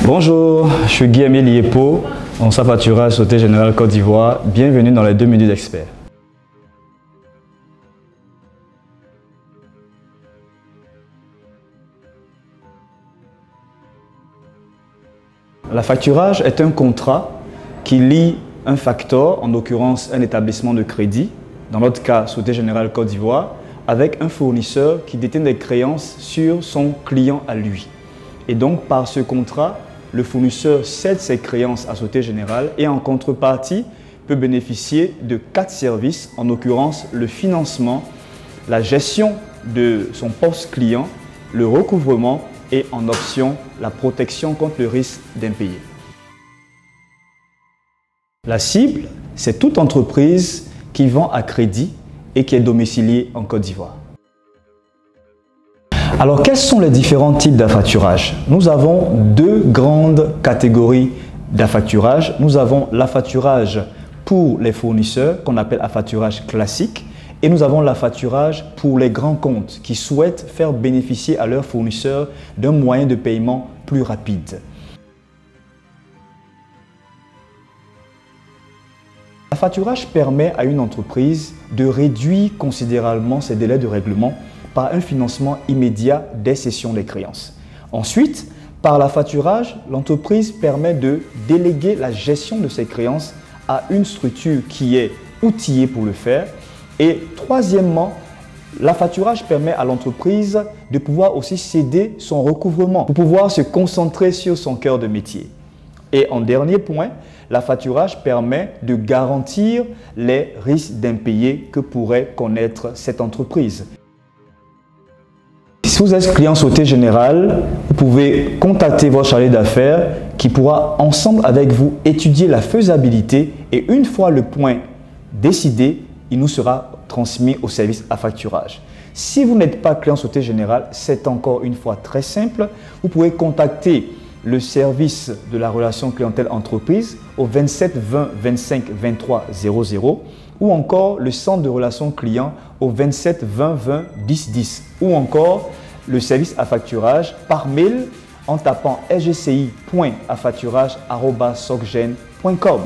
Bonjour, je suis Guy-Emile Yepo, en Facturage Société Générale Côte d'Ivoire. Bienvenue dans les 2 minutes d'expert. La facturage est un contrat qui lie un facteur, en l'occurrence un établissement de crédit, dans notre cas Société Générale Côte d'Ivoire, avec un fournisseur qui détient des créances sur son client à lui. Et donc par ce contrat, le fournisseur cède ses créances à Société Générale et en contrepartie peut bénéficier de 4 services, en l'occurrence le financement, la gestion de son poste client, le recouvrement et en option la protection contre le risque d'impayé. La cible, c'est toute entreprise qui vend à crédit et qui est domiciliée en Côte d'Ivoire. Alors, quels sont les différents types d'affacturage? Nous avons 2 grandes catégories d'affacturage. Nous avons l'affacturage pour les fournisseurs, qu'on appelle affacturage classique, et nous avons l'affacturage pour les grands comptes qui souhaitent faire bénéficier à leurs fournisseurs d'un moyen de paiement plus rapide. L'affacturage permet à une entreprise de réduire considérablement ses délais de règlement par un financement immédiat des cessions des créances. Ensuite, par l'affacturage, l'entreprise permet de déléguer la gestion de ses créances à une structure qui est outillée pour le faire. Et troisièmement, l'affacturage permet à l'entreprise de pouvoir aussi céder son recouvrement pour pouvoir se concentrer sur son cœur de métier. Et en dernier point, l'affacturage permet de garantir les risques d'impayés que pourrait connaître cette entreprise. Si vous êtes client Société Générale, vous pouvez contacter votre chargé d'affaires qui pourra ensemble avec vous étudier la faisabilité et une fois le point décidé, il nous sera transmis au service affacturage. Si vous n'êtes pas client Société Générale, c'est encore une fois très simple. Vous pouvez contacter le service de la relation clientèle entreprise au 27 20 25 23 00 ou encore le centre de relations clients au 27 20 20 10 10 ou encore le service affacturage par mail en tapant sgci.affacturage@socgen.com.